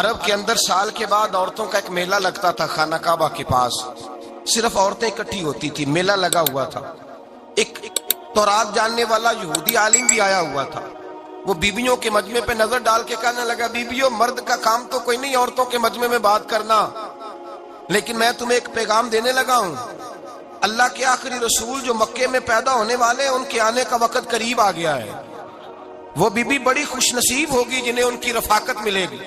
عرب کے اندر سال کے بعد عورتوں کا ایک میلہ لگتا تھا خانہ کعبہ کے پاس، صرف عورتیں اکٹھی ہوتی تھی، میلہ لگا ہوا تھا۔ ایک تورات جاننے والا یہودی عالم بھی آیا ہوا تھا، وہ بیویوں کے مجمع پہ نظر ڈال کے کہنے لگا، بیویوں مرد کا کام تو کوئی نہیں عورتوں کے مجمع میں بات کرنا، لیکن میں تمہیں ایک پیغام دینے لگا ہوں، اللہ کے آخری رسول جو مکے میں پیدا ہونے والے ہیں ان کے آنے کا وقت قریب آ گیا ہے۔ وہ بیوی بڑی خوش نصیب ہوگی جنہیں ان کی رفاقت ملے گی۔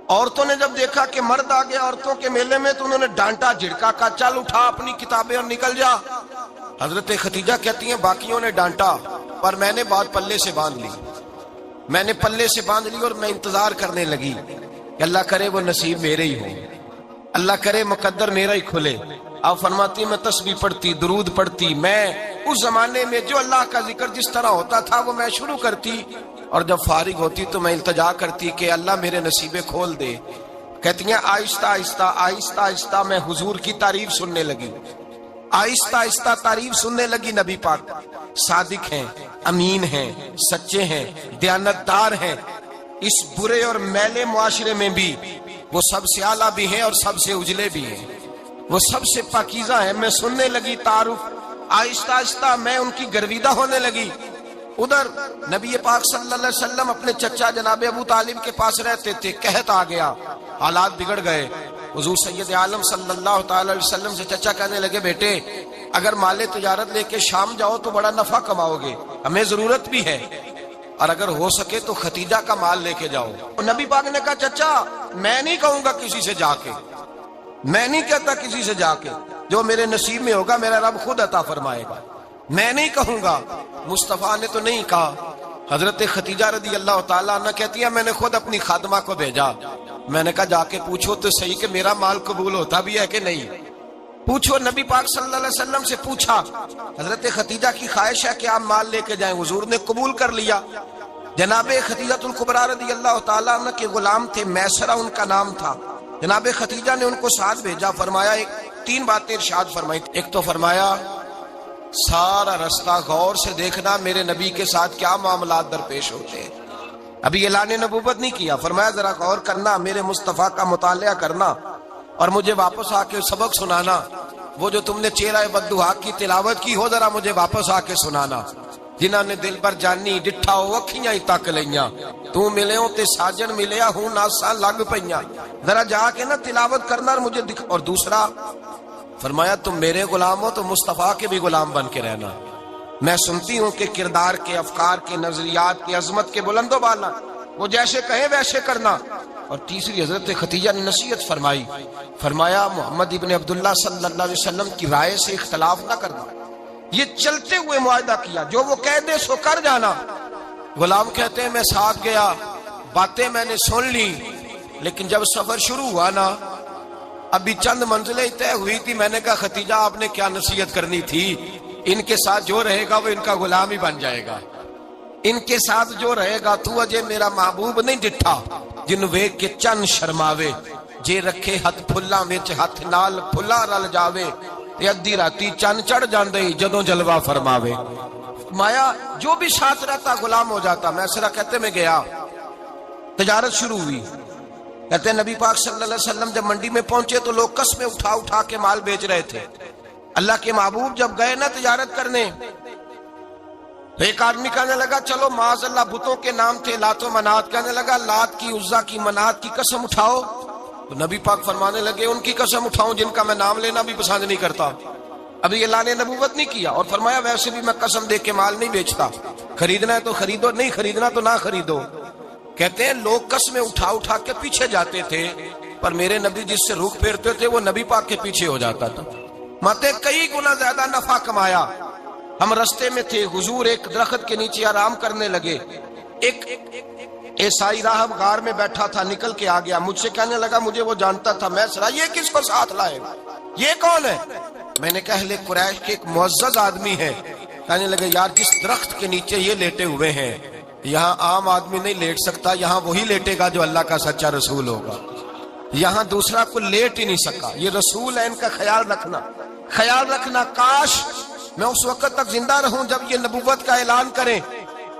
عورتوں نے جب دیکھا کہ مرد آ گیا عورتوں کے میلے میں تو انہوں نے ڈانٹا جھڑکا، کہا چل اٹھا اپنی کتابیں اور نکل جا۔ حضرت خدیجہ کہتی ہیں باقیوں نے ڈانٹا پر میں نے بات پلے سے باندھ لی، میں نے پلے سے باندھ لی اور میں انتظار کرنے لگی کہ اللہ کرے وہ نصیب میرے ہی ہو، اللہ کرے مقدر میرا ہی کھلے۔ آپ فرماتی میں تسبیح پڑھتی، درود پڑھتی، میں اس زمانے میں جو اللہ کا ذکر جس طرح ہوتا تھا وہ میں شروع کرتی، اور جب فارغ ہوتی تو میں التجا کرتی کہ اللہ میرے نصیبے کھول دے۔ کہتی ہیں آہستہ آہستہ آہستہ آہستہ میں حضور کی تعریف سننے لگی، آہستہ آہستہ تعریف سننے لگی۔ نبی پاک صادق ہیں، امین ہیں، سچے ہیں، دیانتدار ہیں، اس برے اور میلے معاشرے میں بھی وہ سب سے اعلیٰ بھی ہیں اور سب سے اجلے بھی ہیں، وہ سب سے پاکیزہ ہیں۔ میں سننے لگی تعارف، آہستہ آہستہ میں ان کی گرویدہ ہونے لگی۔ ادھر نبی پاک صلی اللہ علیہ وسلم اپنے چچا جناب ابو طالب کے پاس رہتے تھے، قحط آ گیا، حالات بگڑ گئے۔ حضور سید عالم صلی اللہ تعالی علیہ وسلم سے چچا کہنے لگے بیٹے اگر مال تجارت لے کے شام جاؤ تو بڑا نفع کماؤ گے، ہمیں ضرورت بھی ہے، اور اگر ہو سکے تو ختیجہ کا مال لے کے جاؤ۔ اور نبی پاک نے کہا چچا میں نہیں کہوں گا کسی سے جا کے، میں نہیں کہتا کسی سے جا کے، جو میرے نصیب میں ہوگا میرا رب خود عطا فرمائے گا، میں نہیں کہوں گا۔ مصطفیٰ نے تو نہیں کہا۔ حضرت خدیجہ رضی اللہ تعالیٰ عنہ کہتی ہے میں نے خود اپنی خادمہ کو بھیجا، میں نے کہا جا کے پوچھو تو صحیح کہ میرا مال قبول ہوتا بھی ہے کہ نہیں، پوچھو۔ نبی پاک صلی اللہ علیہ وسلم سے پوچھا، حضرت خدیجہ کی خواہش ہے کہ آپ مال لے کے جائیں، حضور نے قبول کر لیا۔ جناب خدیجہ الکبریٰ رضی اللہ تعالیٰ عنہ کے غلام تھے، میسرہ ان کا نام تھا۔ جناب خدیجہ نے ان کو ساتھ بھیجا، فرمایا تین باتیں ارشاد فرمائی۔ ایک تو فرمایا سارا رستہ غور سے دیکھنا میرے نبی کے ساتھ کیا معاملات درپیش ہوتے ہیں، ابھی اعلان نبوت نہیں کیا، فرمایا ذرا غور کرنا، میرے مصطفیٰ کا مطالعہ کرنا اور مجھے واپس آ کے سبق سنانا، وہ جو تم نے چہرہ بددعا کی تلاوت کی ہو ذرا مجھے واپس آ کے سنانا۔ جنہاں نے دل پر جانی ڈٹھا ہو اکھیاں ہی تک لیاں، تو ملے ہوں تے ساجن ملیا ہوں ناساں لگ پئیاں، ذرا جا کے نا تلاوت کرنا اور مجھے دکھ۔ اور دوسرا فرمایا تم میرے غلام ہو تو مصطفیٰ کے بھی غلام بن کے رہنا، میں سنتی ہوں کہ کردار کے، افکار کے، نظریات کی، عظمت کے بلند و بالا، وہ جیسے کہیں ویسے کرنا۔ اور تیسری حضرت خدیجہ نے نصیحت فرمائی، فرمایا محمد ابن عبداللہ صلی اللہ علیہ وسلم کی رائے سے اختلاف نہ کرنا، یہ چلتے ہوئے معاہدہ کیا، جو وہ کہہ دے سو کر جانا۔ غلام کہتے ہیں میں ساتھ گیا، باتیں میں نے سن لی، لیکن جب سفر شروع ہوا نا ابھی چند منزلیں طے ہوئی تھی، میں نے کہا خدیجہ آپ نے کیا نصیحت کرنی تھی، ان کے ساتھ جو رہے گا وہ ان کا غلام ہی بن جائے گا، ان کے ساتھ جو رہے گا تو اجے میرا محبوب نہیں ڈٹھا جن ویکھ کے چن شرماوے، جے رکھے ہاتھ پھلاں وچ ہاتھ نال پھلا رل جاوے، تے ادھی راتی چن چڑھ جاندے جدوں جلوہ فرماوے۔ مایا جو بھی ساتھ رہتا غلام ہو جاتا۔ میسرہ کہتے میں گیا، تجارت شروع ہوئی، کہتے ہیں نبی پاک صلی اللہ علیہ وسلم جب منڈی میں پہنچے تو لوگ قسمیں اٹھا اٹھا کے مال بیچ رہے تھے۔ اللہ کے محبوب جب گئے نا تجارت کرنے تو ایک آدمی کہنے لگا چلو معاذ اللہ بتوں کے نام تھے لات و منات، کہنے لگا لات کی، عزا کی، منات کی قسم اٹھاؤ، تو نبی پاک فرمانے لگے ان کی قسم اٹھاؤں جن کا میں نام لینا بھی پسند نہیں کرتا، ابھی اعلان نبوت نہیں کیا۔ اور فرمایا ویسے بھی میں قسم دے کے مال نہیں بیچتا، خریدنا ہے تو خریدو، نہیں خریدنا تو نہ خریدو۔ کہتے ہیں لوگ قسمیں اٹھا اٹھا کے پیچھے جاتے تھے، پر میرے نبی جس سے رخ پھیرتے تھے وہ نبی پاک کے پیچھے ہو جاتا تھا۔ ماتے کئی گنا زیادہ نفع کمایا۔ ہم رستے میں تھے، حضور ایک درخت کے نیچے آرام کرنے لگے، ایک عیسائی راہب غار میں بیٹھا تھا، نکل کے آ گیا، مجھ سے کہنے لگا مجھے وہ جانتا تھا، میں سرا یہ کس کو ساتھ لائے، یہ کون ہے؟ میں نے کہا اہل قریش کے ایک معزز آدمی ہے۔ کہنے لگے یار جس درخت کے نیچے یہ لیٹے ہوئے ہیں یہاں عام آدمی نہیں لیٹ سکتا، یہاں وہی لیٹے گا جو اللہ کا سچا رسول ہوگا، یہاں دوسرا کو لیٹ ہی نہیں سکا، یہ رسول ہے، ان کا خیال رکھنا، خیال رکھنا۔ کاش میں اس وقت تک زندہ رہوں جب یہ نبوت کا اعلان کریں۔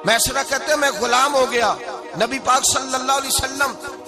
میسرہ کہتے ہیں میں غلام ہو گیا، نبی پاک صلی اللہ علیہ وسلم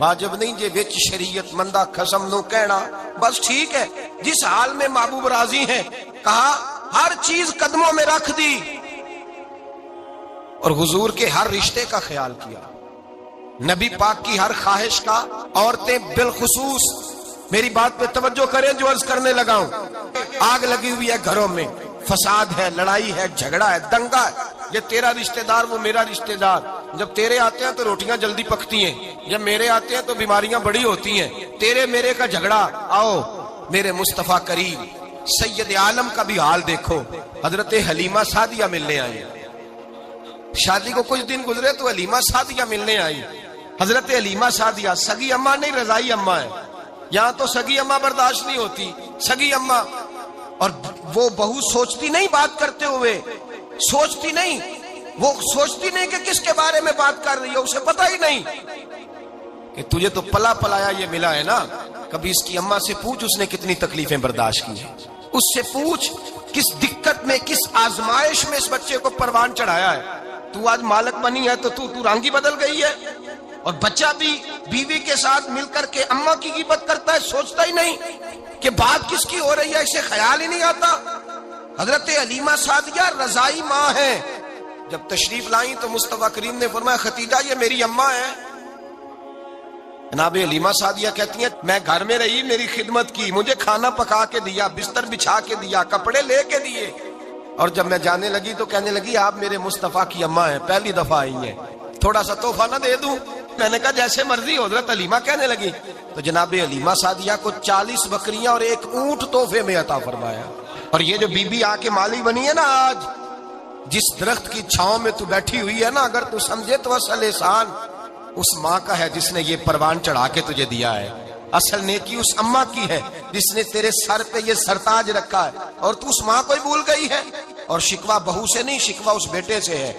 واجب نہیں جے وچ شریعت مندہ قسم نو کہنا بس ٹھیک ہے. جس حال میں محبوب راضی ہیں کہا ہر چیز قدموں میں رکھ دی اور حضور کے ہر رشتے کا خیال کیا, نبی پاک کی ہر خواہش کا. عورتیں بالخصوص میری بات پہ توجہ کریں جو عرض کرنے لگا ہوں. آگ لگی ہوئی ہے گھروں میں, فساد ہے, لڑائی ہے, جھگڑا ہے, دنگا ہے. یہ تیرا رشتہ دار وہ میرا رشتہ دار. جب تیرے آتے ہیں تو روٹیاں جلدی پکتی ہیں, جب میرے آتے ہیں تو بیماریاں بڑی ہوتی ہیں. تیرے میرے کا جھگڑا. آؤ میرے مصطفیٰ کریم سید عالم کا بھی حال دیکھو. حضرت حلیمہ سعدیہ ملنے آئی, شادی کو کچھ دن گزرے تو حلیمہ سعدیہ ملنے آئی. حضرت حلیمہ سعدیہ سگی اماں نہیں رضائی اماں ہے. یہاں تو سگی اماں برداشت نہیں ہوتی, سگی اماں. اور وہ بہو سوچتی نہیں بات کرتے ہوئے, سوچتی نہیں, وہ سوچتی نہیں کہ کس کے بارے میں بات کر رہی ہے. اسے پتہ ہی نہیں کہ تجھے تو پلا پلایا یہ ملا ہے نا. کبھی اس کی اماں سے پوچھ اس نے کتنی تکلیفیں برداشت کی ہیں. اس سے پوچھ کس دقت میں, کس آزمائش میں اس بچے کو پروان چڑھایا ہے. تو آج مالک بنی ہے تو رنگ ہی بدل گئی ہے. اور بچہ بھی بیوی کے ساتھ مل کر کے اماں کی غیبت کرتا ہے, سوچتا ہی نہیں کہ بات کس کی ہو رہی ہے, اسے خیال ہی نہیں آتا. حضرت حلیمہ سعدیہ رضائی ماں ہیں. جب تشریف لائیں تو مصطفیٰ کریم نے فرمایا ختیجہ یہ میری اماں ہے. جناب حلیمہ سعدیہ کہتی ہیں میں گھر میں رہی, میری خدمت کی, مجھے کھانا پکا کے دیا, بستر بچھا کے دیا, کپڑے لے کے دیے. اور جب میں جانے لگی تو کہنے لگی آپ میرے مصطفیٰ کی اماں ہیں, پہلی دفعہ آئی ہیں, تھوڑا سا تحفہ نہ دے دوں. میں نے کہا جیسے مرضی. حضرت حلیمہ کہنے لگی تو جناب حلیمہ سعدیہ کو 40 بکریاں اور 1 اونٹ تحفے میں عطا فرمایا. اور یہ جو بی بی آ کے مالی بنی ہے نا, آج جس درخت کی چھاؤں میں تو بیٹھی ہوئی ہے نا, اگر تو سمجھے تو اصل احسان اس ماں کا ہے جس نے یہ پروان چڑھا کے تجھے دیا ہے. اصل نیکی اس اماں کی ہے جس نے تیرے سر پہ یہ سرتاج رکھا ہے, اور تو اس ماں کو ہی بھول گئی ہے. اور شکوہ بہو سے نہیں, شکوہ اس بیٹے سے ہے,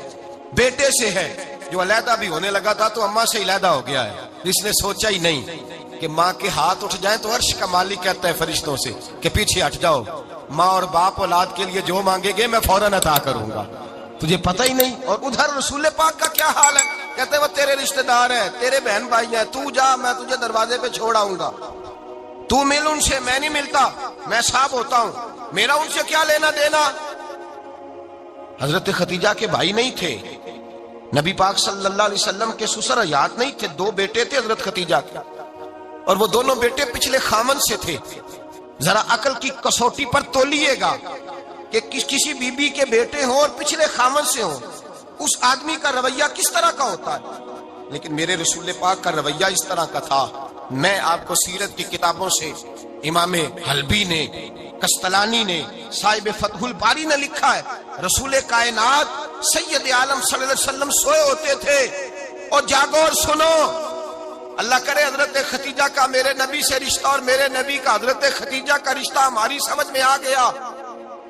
بیٹے سے ہے جو علیحدہ بھی ہونے لگا تھا تو اماں سے علیحدہ ہو گیا ہے. جس نے سوچا ہی نہیں کہ ماں کے ہاتھ اٹھ جائیں تو عرش کا مالک کہتا ہے فرشتوں سے کہ پیچھے ہٹ جاؤ, ماں اور باپ اولاد کے لیے جو مانگے گے میں فوراً عطا کروں گا. تجھے پتہ ہی نہیں. اور ادھر رسول پاک کا کیا حال ہے, کہتے ہیں وہ تیرے رشتہ دار ہیں, تیرے بہن بھائی ہیں, تو جا میں تجھے دروازے پہ چھوڑ آؤں گا, تو مل ان سے, میں نہیں ملتا, میں صاحب ہوتا ہوں, میرا ان سے کیا لینا دینا. حضرت ختیجہ کے بھائی نہیں تھے, نبی پاک صلی اللہ علیہ وسلم کے سسر حیات نہیں تھے, 2 بیٹے تھے حضرت ختیجہ کے, اور وہ دونوں بیٹے پچھلے خامن سے تھے. ذرا عقل کی کسوٹی پر تولیے گا کہ کسی بی بی کے بیٹے ہوں اور پچھلے خامن سے ہوں, اس آدمی کا رویہ کس طرح کا ہوتا ہے. لیکن میرے رسول پاک کا رویہ اس طرح کا تھا. میں آپ کو سیرت کی کتابوں سے, امام حلبی نے, قسطلانی نے, صاحب فتح الباری نے لکھا ہے رسول کائنات سید عالم صلی اللہ علیہ وسلم سوئے ہوتے تھے. اور جاگو اور سنو, اللہ کرے حضرت ختیجہ کا میرے نبی سے رشتہ اور میرے نبی کا حضرت ختیجہ کا رشتہ ہماری سمجھ میں آ گیا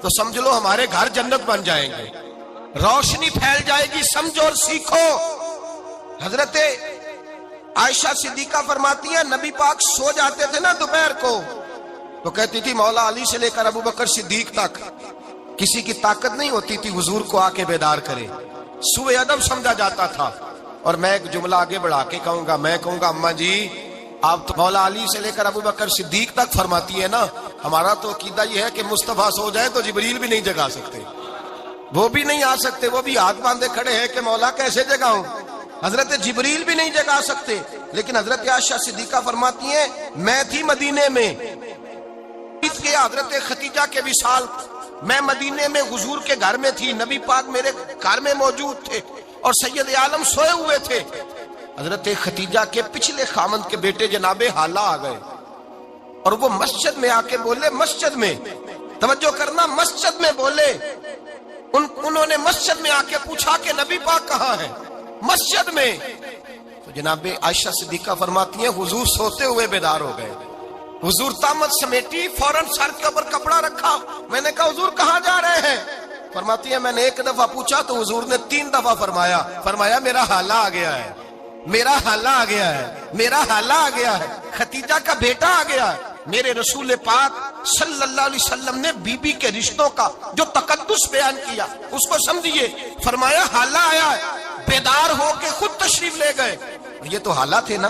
تو سمجھ لو ہمارے گھر جنت بن جائیں گے, روشنی پھیل جائے گی. سمجھو اور سیکھو. حضرت عائشہ صدیقہ فرماتی ہیں نبی پاک سو جاتے تھے نا دوپہر کو تو کہتی تھی مولا علی سے لے کر ابو بکر صدیق تک کسی کی طاقت نہیں ہوتی تھی حضور کو آ کے بیدار کرے. سوء ادب سمجھا جاتا تھا. اور میں ایک جملہ آگے بڑھا کے کہوں گا, میں کہوں گا اماں جی آپ تو مولا علی سے لے کر ابو بکر صدیق تک فرماتی ہے نا, ہمارا تو عقیدہ یہ ہے کہ مصطفیٰ سو جائے تو جبریل بھی نہیں جگا سکتے, وہ بھی نہیں آ سکتے, وہ بھی ہاتھ باندھے کھڑے ہیں کہ مولا کیسے جگاؤں. حضرت جبریل بھی نہیں جگا سکتے. لیکن حضرت عائشہ صدیقہ فرماتی ہیں میں تھی مدینے میں کے حضرت ختیجہ کے وصال, میں مدینے میں حضور کے گھر میں تھی, نبی پاک میرے گھر میں موجود تھے اور سید عالم سوئے ہوئے تھے. حضرت ختیجہ کے پچھلے خامند کے بیٹے جناب حالہ آ گئے اور وہ مسجد میں آ کے بولے, مسجد میں توجہ کرنا, مسجد میں بولے, انہوں نے مسجد میں آ کے پوچھا کہ نبی پاک کہاں ہے, مسجد میں. تو جناب عائشہ صدیقہ فرماتی ہیں حضور سوتے ہوئے بیدار ہو گئے. حضور طامت سمیٹی, فوراً سر کے اوپر کپڑا رکھا. میں نے کہا حضور کہاں جا رہے ہیں. فرماتی ہے میں نے 1 دفعہ پوچھا تو حضور نے 3 دفعہ فرمایا میرا حالہ آ گیا ہے, میرا حالہ آ گیا ہے, میرا حالہ آ گیا ہے, ختیجہ کا بیٹا آ گیا ہے. میرے رسول پاک صلی اللہ علیہ وسلم نے بی بی کے رشتوں کا جو تقدس بیان کیا اس کو سمجھیے. فرمایا حالہ آیا ہے, بیدار ہو کے خود تشریف لے گئے. یہ تو حالہ تھے نا,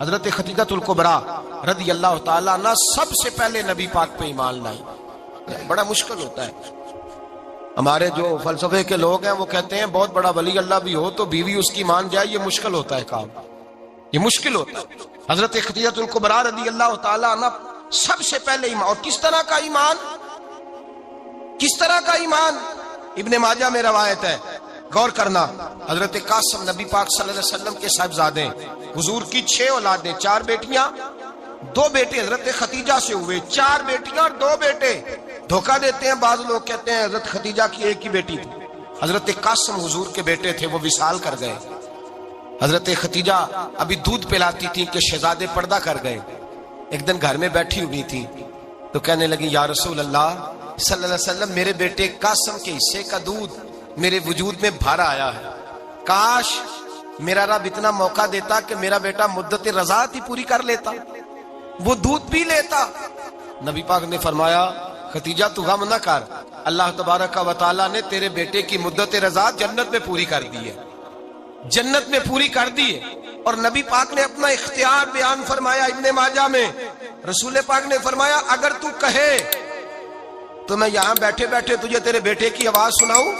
حضرت خدیجہ الکبریٰ رضی اللہ تعالیٰ عنہ سب سے پہلے نبی پاک پہ ایمان لائی۔ بڑا مشکل ہوتا ہے، ہمارے جو فلسفے کے لوگ ہیں وہ کہتے ہیں بہت بڑا ولی اللہ بھی ہو تو بیوی اس کی مان جائے، یہ مشکل ہوتا ہے کام، یہ مشکل ہوتا ہے۔ حضرت خدیجہ الکبریٰ رضی اللہ تعالیٰ عنہ سب سے پہلے ایمان، اور کس طرح کا ایمان؟ کس طرح کا ایمان؟ ابن ماجہ میں روایت ہے، غور کرنا، حضرت قاسم نبی پاک صلی اللہ علیہ وسلم کے صاحبزادے، حضور کی 6 اولادیں، 4 بیٹیاں 2 بیٹے حضرت خدیجہ سے ہوئے، 4 بیٹیاں اور 2 بیٹے۔ دھوکہ دیتے ہیں بعض لوگ، کہتے ہیں حضرت خدیجہ کی ایک ہی بیٹی تھی، حضرت قاسم حضور کے بیٹے تھے، وہ وصال کر گئے۔ حضرت خدیجہ ابھی دودھ پلاتی تھی کہ شہزادے پردہ کر گئے۔ ایک دن گھر میں بیٹھی ہوئی تھی تو کہنے لگی یا رسول اللہ صلی اللہ علیہ وسلم، میرے بیٹے قاسم کے حصے کا دودھ میرے وجود میں بھر آیا ہے، کاش میرا رب اتنا موقع دیتا کہ میرا بیٹا مدت رضاعت ہی پوری کر لیتا، وہ دودھ پی لیتا۔ نبی پاک نے فرمایا خدیجہ تو غم نہ کر، اللہ تبارک و تعالیٰ نے تیرے بیٹے کی مدت رضاعت جنت میں پوری کر دی ہے، جنت میں پوری کر دی ہے۔ اور نبی پاک نے اپنا اختیار بیان فرمایا ابن ماجہ میں، رسول پاک نے فرمایا اگر تو کہے تو میں یہاں بیٹھے بیٹھے تجھے تیرے بیٹے کی آواز سناؤں،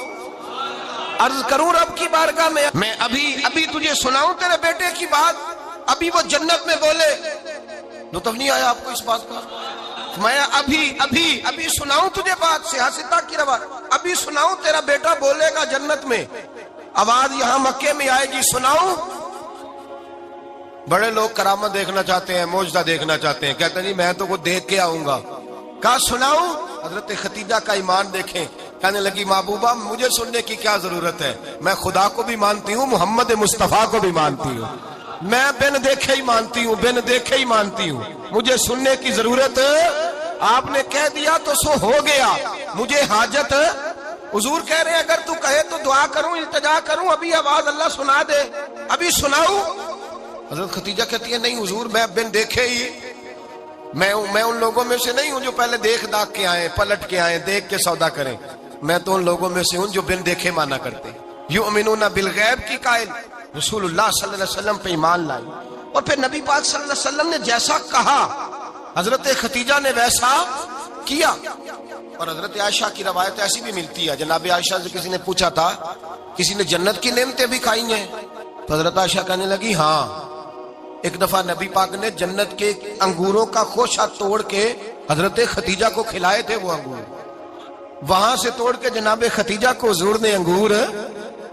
عرض کروں رب کی بارگاہ میں ابھی تجھے سناؤں تیرے بیٹے کی بات، ابھی وہ جنت میں بولے۔ لطف نہیں آیا آپ کو اس بات کا؟ میں ابھی سناؤں تجھے بات، سیاستہ کی روایت، ابھی سناؤں تیرا بیٹا بولے گا جنت میں، آواز یہاں مکے میں آئے گی، سناؤں؟ بڑے لوگ کرامت دیکھنا چاہتے ہیں، معجزہ دیکھنا چاہتے ہیں، کہتے ہیں نہیں میں تو وہ دیکھ کے آؤں گا۔ کہا سناؤں؟ حضرت خدیجہ کا ایمان دیکھیں، کہنے لگی محبوبہ مجھے سننے کی کیا ضرورت ہے، میں خدا کو بھی مانتی ہوں، محمد مصطفیٰ کو بھی مانتی ہوں، میں بن دیکھے ہی مانتی ہوں، بن دیکھے ہی مانتی ہوں، مجھے سننے کی ضرورت، آپ نے کہہ دیا تو سو ہو گیا، مجھے حاجت۔ حضور کہہ رہے ہیں اگر تو کہے تو دعا کروں، التجا کروں، ابھی آواز اللہ سنا دے، ابھی سناؤں؟ حضرت خدیجہ کہتی ہے نہیں حضور میں بن دیکھے ہی، میں ان لوگوں میں سے نہیں ہوں جو پہلے دیکھ داکھ کے آئے، پلٹ کے آئے، دیکھ کے سودا کریں، میں تو ان لوگوں میں سے ہوں جو بن دیکھے مانا کرتے، یؤمنون بالغیب کی قائل، رسول اللہ صلی اللہ علیہ وسلم پہ ایمان لائی۔ اور پھر نبی پاک صلی اللہ علیہ وسلم نے جیسا کہا حضرت خدیجہ نے ویسا کیا۔ اور حضرت عائشہ کی روایت ایسی بھی ملتی ہے، جناب عائشہ سے کسی نے پوچھا تھا کسی نے جنت کی نعمتیں بھی کھائی ہیں؟ تو حضرت عائشہ کہنے لگی ہاں، ایک دفعہ نبی پاک نے جنت کے انگوروں کا خوشہ توڑ کے حضرت خدیجہ کو کھلائے تھے، وہ انگور وہاں سے توڑ کے جناب خدیجہ کو حضور نے انگور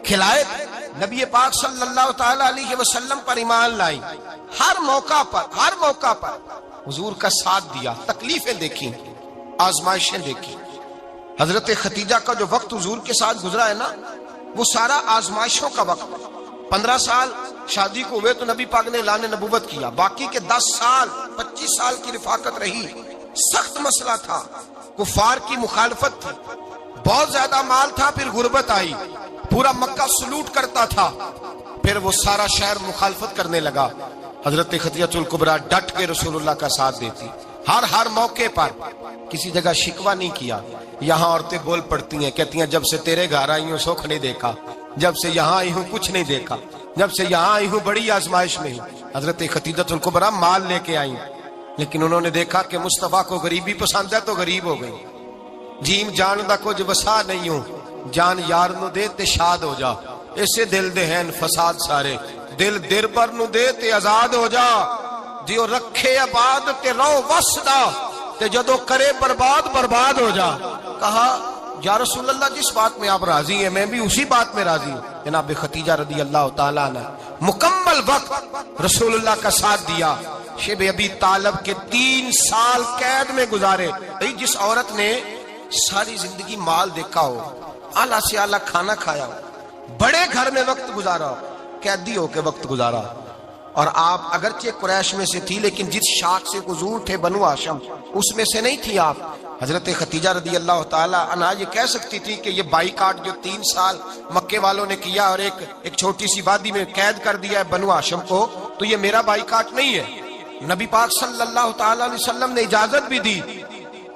کھلائے تھے۔ نبی پاک صلی اللہ تعالی علیہ وسلم پر ایمان لائی، ہر موقع پر حضور کا ساتھ دیا، تکلیفیں دیکھی، آزمائشیں دیکھی۔ حضرت خدیجہ کا جو وقت حضور کے ساتھ گزرا ہے نا، وہ سارا آزمائشوں کا وقت۔ 15 سال شادی کو ہوئے تو نبی پاک نے اعلان نبوت کیا، باقی کے 10 سال 25 سال کی رفاقت رہی، سخت مسئلہ تھا، کفار کی مخالفت تھی، بہت زیادہ مال تھا، پھر غربت آئی، پورا مکہ سلوٹ کرتا تھا، پھر وہ سارا شہر مخالفت کرنے لگا۔ حضرت خدیجہ الکبریٰ ڈٹ کے رسول اللہ کا ساتھ دیتی، ہر موقع پر کسی جگہ شکوہ نہیں کیا۔ یہاں عورتیں بول پڑتی ہیں، کہتی ہیں جب سے تیرے گھر آئی ہوں سکھ نہیں دیکھا، جب سے یہاں آئی ہوں کچھ نہیں دیکھا، جب سے یہاں آئی ہوں بڑی آزمائش میں ہوں۔ حضرت خدیجہ الکبریٰ مال لے کے آئیں، لیکن انہوں نے دیکھا کہ مصطفیٰ کو غریبی پسند ہے تو غریب ہو گئی۔ جیم جان دا کچھ وسا نہیں ہوں، جان یار نو دے تے شاد ہو جا، اسے دل دے ہیں فساد سارے، دل دیر پر نو دے تے آزاد ہو جا، دیو رکھے آباد تے رو وسدا تے جدو کرے برباد ہو جا۔ کہا یا رسول اللہ جس بات میں آپ راضی ہیں میں بھی اسی بات میں راضی ہوں۔ جناب خدیجہ رضی اللہ تعالیٰ عنہ مکمل وقت رسول اللہ کا ساتھ دیا۔ شیب ابی طالب کے 3 سال قید میں گزارے۔ جس عورت نے ساری زندگی مال دیکھا ہو، اعلیٰ سے اعلیٰ کھانا کھایا ہو، بڑے گھر میں وقت گزارا ہو، قیدی ہو کے وقت گزارا، اور آپ اگرچہ قریش میں سے تھی لیکن جس شاخ سے حضور تھے بنو ہاشم اس میں سے نہیں تھی آپ۔ حضرت خدیجہ رضی اللہ تعالی عنہا یہ کہہ سکتی تھی کہ یہ بائیکاٹ جو 3 سال مکے والوں نے کیا اور ایک چھوٹی سی وادی میں قید کر دیا ہے بنو ہاشم کو، تو یہ میرا بائیکاٹ نہیں ہے۔ نبی پاک صلی اللہ تعالی علیہ وسلم نے اجازت بھی دی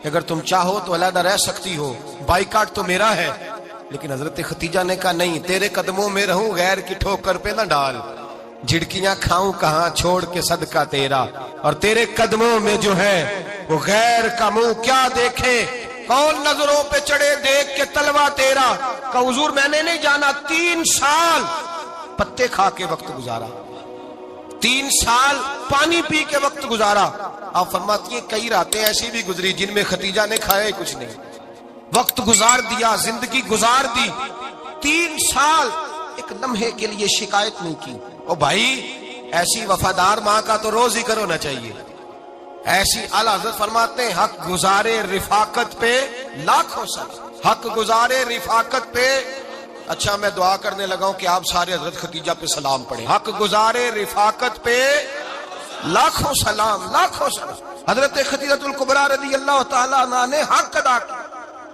کہ اگر تم چاہو تو علیحدہ رہ سکتی ہو، بائیکاٹ تو میرا ہے۔ لیکن حضرت خدیجہ نے کہا نہیں، تیرے قدموں میں رہوں، غیر کی ٹھوکر پہ نہ ڈال، جھڑکیاں کھاؤں کہاں چھوڑ کے صدقہ تیرا، اور تیرے قدموں میں جو ہے وہ غیر کا منہ کیا دیکھے، کون نظروں پہ چڑھے دیکھ کے تلوا تیرا۔ کہ حضور میں نے نہیں جانا، 3 سال پتے کھا کے وقت گزارا، 3 سال پانی پی کے وقت گزارا۔ آپ فرماتی ہیں کئی راتیں ایسی بھی گزری جن میں ختیجہ نے کھایا ہی کچھ نہیں، وقت گزار دیا، زندگی گزار دی۔ 3 سال ایک لمحے کے لیے شکایت نہیں کی۔ او بھائی ایسی وفادار ماں کا تو روز ذکر ہونا چاہیے۔ ایسی اعلیٰ حضرت فرماتے ہیں حق گزارے رفاقت پہ لاکھوں سلام، حق گزارے رفاقت پہ۔ اچھا میں دعا کرنے لگا ہوں کہ آپ سارے حضرت ختیجہ پہ سلام پڑھیں۔ حق گزارے رفاقت پہ لاکھوں سلام، لاکھوں سلام۔ حضرت خدیجہ الکبریٰ رضی اللہ تعالیٰ عنہ نے حق ادا کیا،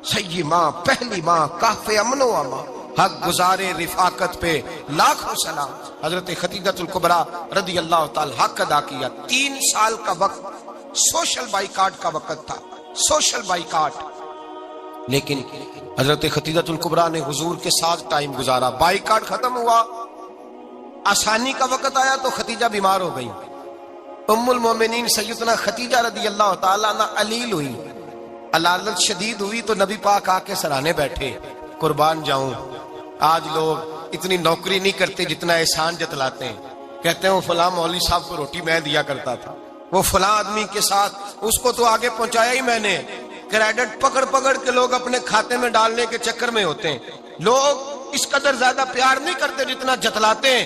سیدی ماں، پہلی ماں، کہف امن و امان، حق گزارے رفاقت پہ لاکھوں سلام۔ حضرت خدیجہ الکبریٰ رضی اللہ تعالیٰ حق ادا کیا۔ 3 سال کا وقت سوشل بائیکاٹ کا وقت تھا، سوشل بائیکاٹ، لیکن حضرت خدیجہ الکبریٰ نے حضور کے ساتھ ٹائم گزارا۔ بائیکاٹ ختم ہوا، آسانی کا وقت آیا تو ختیجہ بیمار ہو گئی۔ ام المومنین سیدنا خدیجہ رضی اللہ تعالیٰ عنہ علیل ہوئی، علالت شدید ہوئی تو نبی پاک آ کے سرانے بیٹھے۔ قربان جاؤں، آج لوگ اتنی نوکری نہیں کرتے جتنا احسان جتلاتے ہیں۔ کہتے ہیں وہ فلاں مولوی صاحب کو روٹی میں دیا کرتا تھا، وہ فلاں آدمی کے ساتھ اس کو تو آگے پہنچایا ہی میں نے۔ کریڈٹ پکڑ پکڑ کے لوگ اپنے کھاتے میں ڈالنے کے چکر میں ہوتے ہیں۔ لوگ اس قدر زیادہ پیار نہیں کرتے جتنا جتلاتے ہیں۔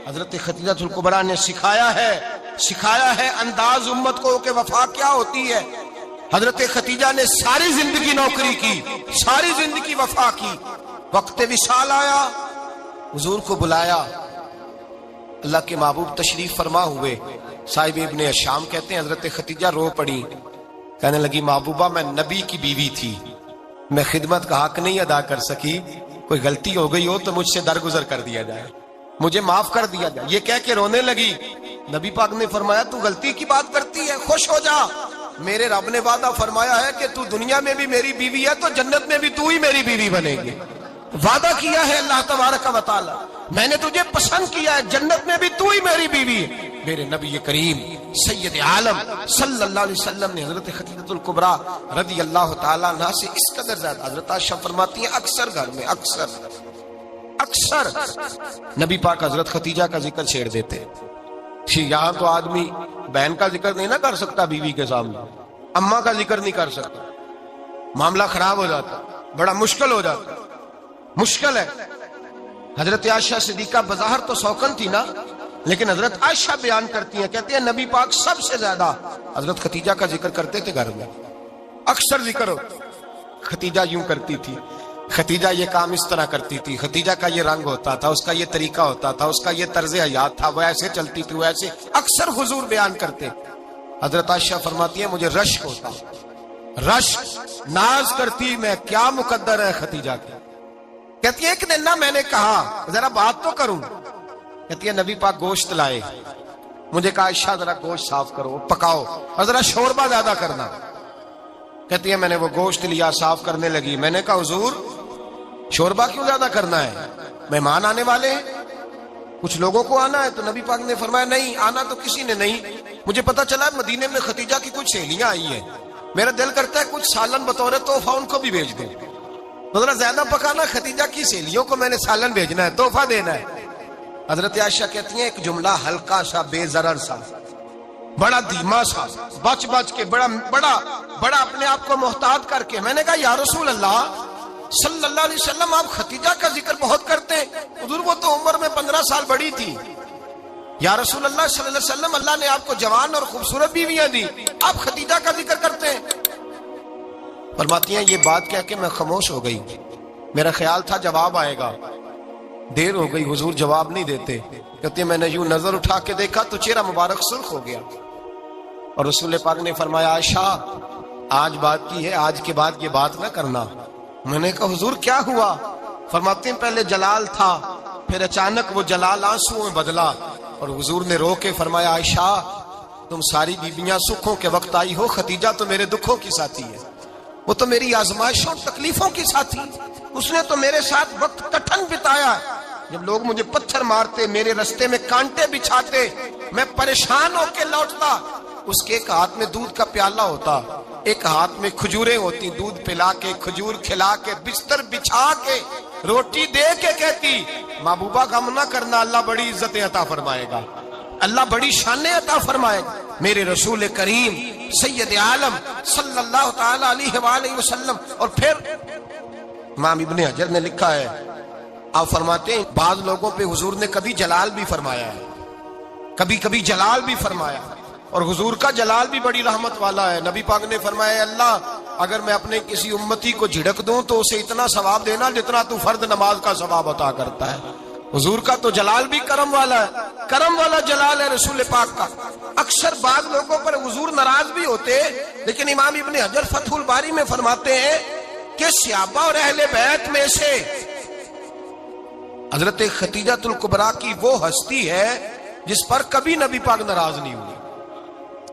حضرت خدیجہ الکبریٰ نے سکھایا ہے انداز امت کو کہ وفا کیا ہوتی ہے۔ حضرت خدیجہ نے ساری زندگی نوکری کی، ساری زندگی وفا کی۔ وقت وصال آیا، حضور کو بلایا، اللہ کے محبوب تشریف فرما ہوئے۔ صاحب ابن شام کہتے ہیں حضرت خدیجہ رو پڑی، کہنے لگی محبوبہ میں نبی کی بیوی تھی، میں خدمت کا حق نہیں ادا کر سکی، کوئی غلطی ہو گئی ہو تو مجھ سے درگزر کر دیا جائے، مجھے معاف کر دیا جائے۔ یہ کہہ کے رونے لگی۔ نبی پاک نے فرمایا تو غلطی کی بات کرتی ہے، خوش ہو جا، میرے رب نے وعدہ فرمایا ہے کہ تو دنیا میں بھی میری بیوی ہے تو جنت میں بھی تو ہی میری بیوی بنے گی۔ وعدہ کیا ہے اللہ تبارک و تعالی، میں نے تجھے پسند کیا ہے، جنت میں بھی تو ہی میری بیوی ہے۔ میرے نبی کریم سید عالم صلی اللہ علیہ وسلم نے حضرت خدیجہ الکبریٰ رضی اللہ تعالیٰ عنہ سے اس قدر زیادہ، حضرت عائشہ فرماتی ہیں اکثر گھر میں اکثر نبی پاک حضرت خدیجہ کا ذکر چھیڑ دیتے۔ یہاں تو آدمی بہن کا ذکر نہیں نہ کر سکتا، بیوی کے سامنے اماں کا ذکر نہیں کر سکتا، معاملہ خراب ہو جاتا، بڑا مشکل ہو جاتا، مشکل ہے۔ حضرت عائشہ صدیقہ بظاہر تو سوکن تھی نا، لیکن حضرت عائشہ بیان کرتی ہیں، کہتی ہیں نبی پاک سب سے زیادہ حضرت خدیجہ کا ذکر کرتے تھے گھر میں، اکثر ذکر ہو۔ خدیجہ یوں کرتی تھی، خدیجہ یہ کام اس طرح کرتی تھی، خدیجہ کا یہ رنگ ہوتا تھا، اس کا یہ طریقہ ہوتا تھا، اس کا یہ طرز حیات تھا، وہ ایسے چلتی تھی، وہ ایسے، اکثر حضور بیان کرتے۔ حضرت عائشہ فرماتی ہیں مجھے رشک ہوتا، رشک، ناز کرتی میں، کیا مقدر ہے خدیجہ کی۔ کہتی ہے ایک دن نہ میں نے کہا ذرا بات تو کروں، کہتی ہے نبی پاک گوشت لائے، مجھے کہا عائشہ ذرا گوشت صاف کرو، پکاؤ اور ذرا شوربہ زیادہ کرنا۔ کہتی ہے میں نے وہ گوشت لیا، صاف کرنے لگی، میں نے کہا حضور شوربہ کیوں زیادہ کرنا ہے، مہمان آنے والے ہیں، کچھ لوگوں کو آنا ہے۔ تو نبی پاک نے فرمایا نہیں آنا تو کسی نے نہیں، مجھے پتا چلا مدینے میں خدیجہ کی کچھ سہیلیاں آئی ہیں، میرا دل کرتا ہے کچھ سالن بطور تحفہ ان کو بھی بھیج دیں، تو ذرا زیادہ پکانا، خدیجہ کی سہیلیوں کو میں نے سالن بھیجنا ہے، تحفہ دینا ہے۔ حضرت عائشہ کہتی ہیں ایک جملہ ہلکا سا، بے ضرر سا، بڑا دھیما سا، بچ کے بڑا اپنے آپ کو محتاط کر کے، میں نے کہا یا رسول اللہ صلی اللہ علیہ وسلم آپ خدیجہ کا ذکر بہت کرتے ہیں، حضور وہ تو عمر میں 15 سال بڑی تھی، یا رسول اللہ صلی اللہ علیہ وسلم اللہ نے آپ کو جوان اور خوبصورت بیویاں دی، آپ خدیجہ کا ذکر کرتے ہیں۔ فرماتی ہیں یہ بات کہہ کے میں خاموش ہو گئی، میرا خیال تھا جواب آئے گا، دیر ہو گئی، حضور جواب نہیں دیتے۔ کہتے ہیں میں نے یوں نظر اٹھا کے دیکھا تو چہرہ مبارک سرخ ہو گیا، اور رسول پاک نے فرمایا عائشہ آج بات کی ہے، آج کے بعد یہ بات نہ کرنا۔ میں نے کہا حضور کیا ہوا؟ فرماتے ہیں پہلے جلال تھا، پھر اچانک وہ جلال آنسو میں بدلا، اور حضور نے رو کے فرمایا عائشہ تم ساری بیویاں سکھوں کے وقت آئی ہو، خدیجہ تو میرے دکھوں کی ساتھی ہے، وہ تو میری آزمائشوں تکلیفوں کی ساتھی، اس نے تو میرے ساتھ وقت کٹھن بتایا، جب لوگ مجھے پتھر مارتے، میرے رستے میں کانٹے بچھاتے، میں پریشان ہو کے لوٹتا، اس کے ایک ہاتھ میں دودھ کا پیالہ ہوتا، ایک ہاتھ میں کھجوریں ہوتی، دودھ پلا کے، کھجور کھلا کے، بستر بچھا کے، روٹی دے کے کہتی محبوبہ غم نہ کرنا، اللہ بڑی عزتیں عطا فرمائے گا، اللہ بڑی شانیں عطا فرمائے گا۔ میرے رسول کریم سید عالم صلی اللہ تعالی علیہ وآلہ وسلم۔ اور پھر امام ابن حجر نے لکھا ہے، آپ فرماتے ہیں بعض لوگوں پہ حضور نے کبھی جلال بھی فرمایا ہے، کبھی کبھی جلال بھی فرمایا، اور حضور کا جلال بھی بڑی رحمت والا ہے۔ نبی پاک نے فرمایا اللہ اگر میں اپنے کسی امتی کو جھڑک دوں تو اسے اتنا ثواب دینا جتنا تو فرد نماز کا ثواب عطا کرتا ہے۔ حضور کا تو جلال بھی کرم والا ہے، کرم والا جلال ہے رسول پاک کا۔ اکثر بعض لوگوں پر حضور ناراض بھی ہوتے، لیکن امام ابن حجر فتح الباری میں فرماتے ہیں کہ صحابہ اور اہل بیت میں سے حضرت ختیجہ الکبریٰ کی وہ ہستی ہے جس پر کبھی نبی پاک ناراض نہیں ہوئے،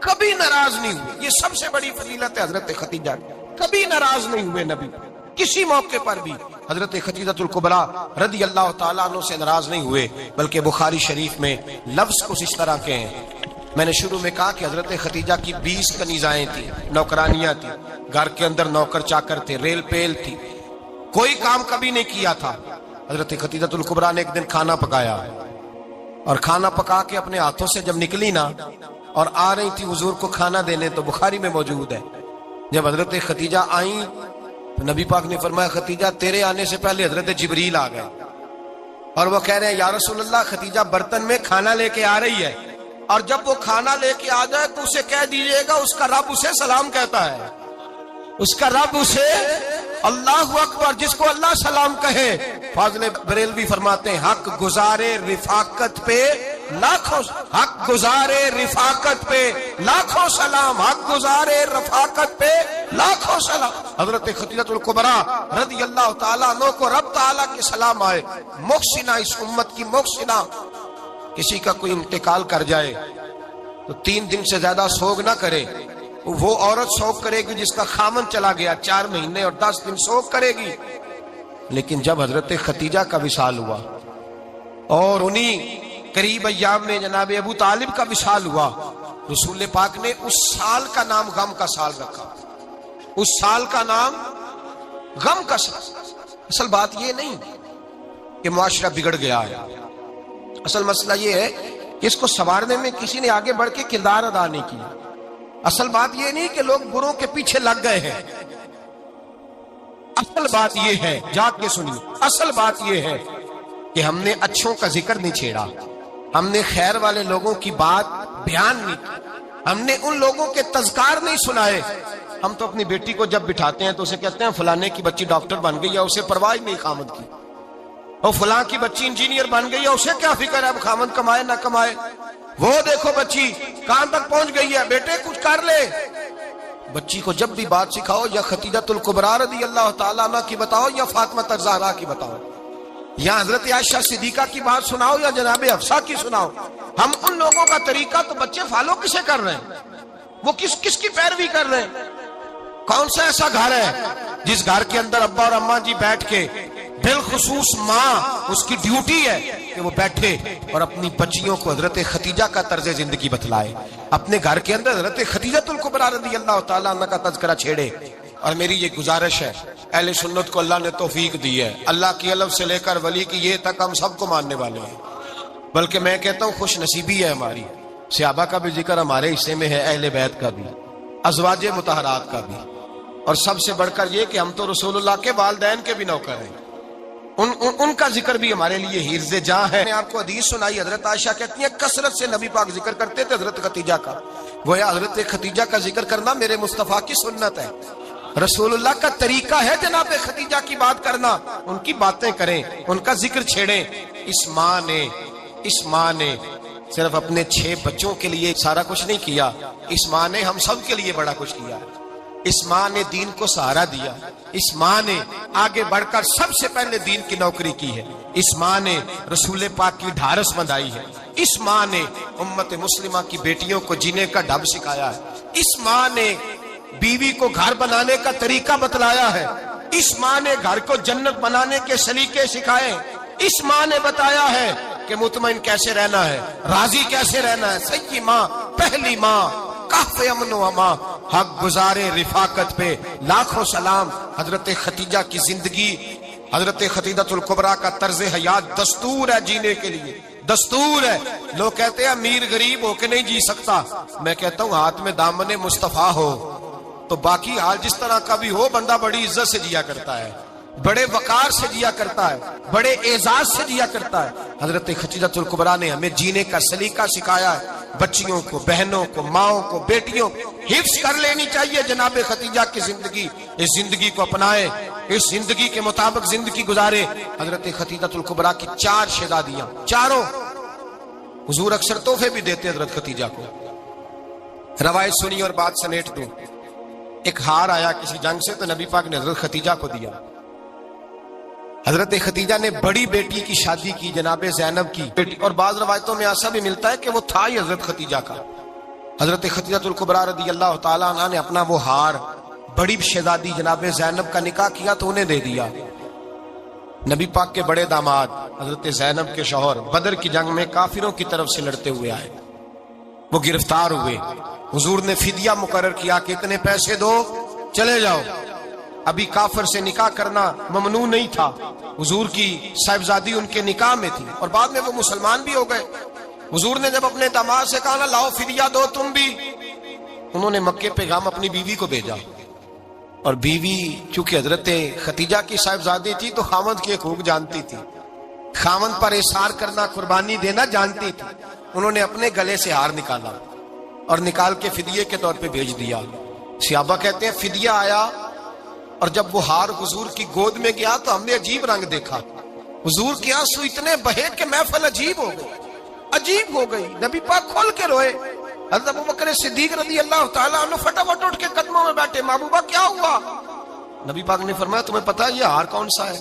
کبھی ناراض نہیں ہوئے۔ یہ سب سے بڑی فضیلت ہے حضرت ختیجہ، کبھی ناراض نہیں ہوئے نبی، کسی موقع پر بھی حضرت ختیجہ الکبریٰ رضی اللہ تعالیٰ عنہ سے ناراض نہیں ہوئے، بلکہ بخاری شریف میں لفظ کچھ اس طرح کے ہیں۔ میں نے شروع میں کہا کہ حضرت ختیجہ کی 20 کنیزائیں تھیں، نوکرانیاں تھیں، گھر کے اندر نوکر چاکر تھے، ریل پیل تھی، کوئی کام کبھی نہیں کیا تھا۔ حضرت ختیجہ الکبریٰ نے ایک دن کھانا پکایا، اور کھانا پکا کے اپنے ہاتھوں سے جب نکلی نا اور آ رہی تھی حضور کو کھانا دینے، تو بخاری میں موجود ہے جب حضرت ختیجہ آئیں تو نبی پاک نے فرمایا ختیجہ تیرے آنے سے پہلے حضرت جبریل آ گئے، اور وہ کہہ رہے ہیں یا رسول اللہ ختیجہ برتن میں کھانا لے کے آ رہی ہے، اور جب وہ کھانا لے کے آ جائے تو اسے کہہ دیجئے گا اس کا رب اسے سلام کہتا ہے، اس کا رب اسے اللہ اکبر، جس کو اللہ سلام کہے۔ فاضل بریلوی فرماتے ہیں حق گزارے رفاقت پہ لاکھوں، حق گزارے رفاقت پہ لاکھوں سلام، حق گزارے رفاقت پہ لاکھوں سلام۔ حضرت ختیجہ الکبریٰ رضی اللہ تعالیٰ عنہ کو رب تعالیٰ کے سلام آئے، محسنہ، اس امت کی محسنہ۔ کسی کا کوئی انتقال کر جائے تو 3 دن سے زیادہ سوگ نہ کرے، وہ عورت سوگ کرے گی جس کا خامن چلا گیا، 4 مہینے اور 10 دن سوگ کرے گی۔ لیکن جب حضرت ختیجہ کا وصال ہوا اور انہی قریب ایام میں جناب ابو طالب کا وصال ہوا، رسول پاک نے اس سال کا نام غم کا سال رکھا، اس سال کا نام غم کا سال۔ اصل بات یہ نہیں کہ معاشرہ بگڑ گیا ہے، اصل مسئلہ یہ ہے کہ اس کو سنوارنے میں کسی نے آگے بڑھ کے کردار ادا نہیں کیا۔ اصل بات یہ نہیں کہ لوگ بروں کے پیچھے لگ گئے ہیں، اصل بات یہ ہے، جاگ کے سنیے، اصل بات یہ ہے کہ ہم نے اچھوں کا ذکر نہیں چھیڑا، ہم نے خیر والے لوگوں کی بات بیان نہیں کی، ہم نے ان لوگوں کے تذکار نہیں سنائے۔ ہم تو اپنی بیٹی کو جب بٹھاتے ہیں تو اسے کہتے ہیں فلانے کی بچی ڈاکٹر بن گئی ہے، اسے پرواہ نہیں خامد کی، اور فلاں کی بچی انجینئر بن گئی ہے، اسے کیا فکر ہے اب خامد کمائے نہ کمائے، وہ دیکھو بچی کہاں تک پہنچ گئی ہے، بیٹے کچھ کر لے۔ بچی کو جب بھی بات سکھاؤ یا ختیجہ الکبریٰ رضی اللہ تعالیٰ عنہ کی بتاؤ یا فاطمہ الزہرا کی بتاؤ، یا حضرت عائشہ صدیقہ کی بات سناؤ یا جناب حفصہ کی سناؤ، ہم ان لوگوں کا طریقہ تو بچے فالو کسے کر رہے ہیں، وہ کس کی پیروی کر رہے ہیں؟ کون سا ایسا گھر ہے جس گھر کے اندر ابا اور اماں جی بیٹھ کے، بالخصوص ماں، اس کی ڈیوٹی ہے کہ وہ بیٹھے اور اپنی بچیوں کو حضرت ختیجہ کا طرز زندگی بتلائے، اپنے گھر کے اندر حضرت ختیجہ الکبریٰ رضی اللہ تعالیٰ عنہ کا تذکرہ چھیڑے۔ اور میری یہ گزارش ہے، اہل سنت کو اللہ نے توفیق دی ہے، اللہ کی الف سے لے کر ولی کی یہ تک ہم سب کو ماننے والے ہیں، بلکہ میں کہتا ہوں خوش نصیبی ہے ہماری، صحابہ کا بھی ذکر ہمارے حصے میں ہے، اہل بیت کا بھی، ازواج مطہرات کا بھی، اور سب سے بڑھ کر یہ کہ ہم تو رسول اللہ کے والدین کے بھی نوکر ہیں، ان کا ذکر بھی ہمارے لیے حرز جاں ہے۔ میں آپ کو حدیث سنائی، حضرت عائشہ کہتی ہیں کثرت سے نبی پاک ذکر کرتے تھے حضرت ختیجہ کا، گویا حضرت ختیجہ کا ذکر کرنا میرے مصطفیٰ کی سنت ہے، رسول اللہ کا طریقہ ہے جناب ختیجہ کی بات کرنا، ان کی باتیں کریں، ان کا ذکر چھیڑیں۔ اس ماں نے صرف اپنے 6 بچوں کے لیے سارا کچھ نہیں کیا، اس ماں نے ہم سب کے لیے بڑا کچھ کیا، اس ماں نے دین کو سہارا دیا، اس ماں نے آگے بڑھ کر سب سے پہلے دین کی نوکری کی ہے، اس ماں نے رسول پاک کی ڈھارس بندھائی ہے، اس ماں نے امت مسلمہ کی بیٹیوں کو جینے کا ڈھب سکھایا ہے، اس ماں نے بیوی کو گھر بنانے کا طریقہ بتلایا ہے، اس ماں نے گھر کو جنت بنانے کے سلیقے سکھائے، اس ماں نے بتایا ہے کہ مطمئن کیسے رہنا ہے، راضی کیسے رہنا ہے۔ سیدی ماں، پہلی ماں، کہف امن و امان، حق گزارے رفاقت پہ لاکھوں سلام۔ حضرت خدیجہ کی زندگی، حضرت خدیجہ الکبریٰ کا طرز حیات دستور ہے جینے کے لیے، دستور ہے۔ لوگ کہتے ہیں امیر غریب ہو کے نہیں جی سکتا، میں کہتا ہوں ہاتھ میں دامن مصطفیٰ ہو تو باقی حال جس طرح کا بھی ہو، بندہ بڑی عزت سے جیا کرتا ہے، بڑے وقار سے جیا کرتا ہے، بڑے اعزاز سے جیا کرتا ہے۔ حضرت خدیجہ الکبریٰ نے ہمیں جینے کا سلیقہ سکھایا ہے۔ بچیوں کو، بہنوں کو، ماؤں کو، بیٹیوں کو حفظ کر لینی چاہیے جناب خدیجہ کی زندگی۔ اس زندگی کو اپنائے، اس زندگی کے مطابق زندگی گزارے۔ حضرت خدیجہ الکبریٰ کی 4 شہزادیاں، چاروں حضور اکثر تحفے بھی دیتے حضرت خدیجہ کو۔ روایت سنی اور بات سمیٹ دوں۔ ایک ہار آیا کسی جنگ سے تو نبی پاک نے حضرت خدیجہ کو دیا۔ حضرت خدیجہ نے بڑی بیٹی کی شادی کی، جناب زینب کی بیٹی، اور بعض روایتوں میں ایسا بھی ملتا ہے کہ وہ تھا ہی حضرت خدیجہ کا۔ حضرت خدیجہ الکبریٰ رضی اللہ تعالیٰ عنہ نے اپنا وہ ہار بڑی شہزادی جناب زینب کا نکاح کیا تو انہیں دے دیا۔ نبی پاک کے بڑے داماد حضرت زینب کے شوہر بدر کی جنگ میں کافروں کی طرف سے لڑتے ہوئے آئے، وہ گرفتار ہوئے۔ حضور نے فدیہ مقرر کیا کہ اتنے پیسے دو چلے جاؤ۔ ابھی کافر سے نکاح کرنا ممنوع نہیں تھا، حضور کی صاحبزادی ان کے نکاح میں تھی اور بعد میں وہ مسلمان بھی ہو گئے۔ حضور نے جب اپنے داماد سے کہا نا لاؤ فدیہ دو تم بھی، انہوں نے مکے پیغام اپنی بیوی کو بھیجا، اور بیوی چونکہ حضرت خدیجہ کی صاحبزادی تھی تو خاوند کے حقوق جانتی تھی، خاوند پر احسار کرنا، قربانی دینا جانتی تھی۔ انہوں نے اپنے گلے سے ہار نکالا اور نکال کے فدیے کے طور پہ بھیج دیا۔ صحابہ کہتے ہیں فدیہ آیا اور جب وہ ہار حضور کی گود میں گیا تو ہم نے عجیب رنگ دیکھا، حضور کے آنسو اتنے بہے کہ محفل عجیب ہو گئی، عجیب ہو گئی۔ نبی پاک کھول کے روئے۔ حضرت ابوبکر صدیق رضی اللہ تعالیٰ عنہ فٹافٹ اٹھ کے قدموں میں بیٹھے، محبوبہ کیا ہوا؟ نبی پاک نے فرمایا تمہیں پتا ہے یہ ہار کون سا ہے؟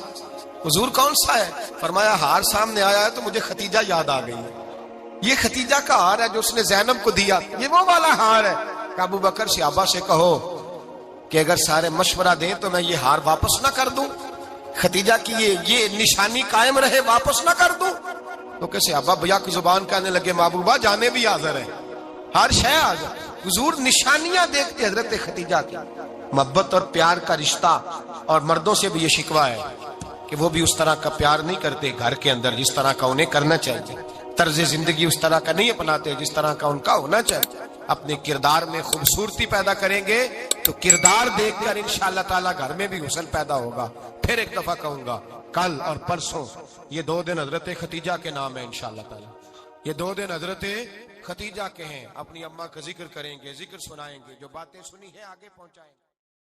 حضور کون سا ہے؟ فرمایا ہار سامنے آیا ہے تو مجھے ختیجہ یاد آ گئی، یہ ختیجہ کا ہار ہے جو اس نے زینب کو دیا، یہ وہ والا ہار ہے۔ کہ ابوبکر صحابہ سے کہو کہ اگر سارے مشورہ دیں تو میں یہ ہار واپس نہ کر دوں، ختیجہ کی یہ نشانی قائم رہے، واپس نہ کر دوں؟ تو کہ صحابہ بھیا کی زبان کہنے لگے محبوبہ جانے بھی حاضر ہے، ہر شے حاضر۔ حضور نشانیاں دیکھتے حضرت خدیجہ کی، محبت اور پیار کا رشتہ، اور مردوں سے بھی یہ شکوہ ہے کہ وہ بھی اس طرح کا پیار نہیں کرتے گھر کے اندر جس طرح کا انہیں کرنا چاہیے، طرز زندگی اس طرح کا نہیں اپناتے جس طرح کا ان کا ہونا چاہیے۔ اپنے کردار میں خوبصورتی پیدا کریں گے تو کردار دیکھ کر انشاءاللہ تعالی گھر میں بھی حسن پیدا ہوگا۔ پھر ایک دفعہ کہوں گا، کل اور پرسوں یہ 2 دن حضرت خدیجہ کے نام ہے انشاءاللہ تعالی، یہ 2 دن حضرت خدیجہ کے ہیں۔ اپنی اماں کا ذکر کریں گے، ذکر سنائیں گے، جو باتیں سنی ہیں آگے پہنچائیں گے۔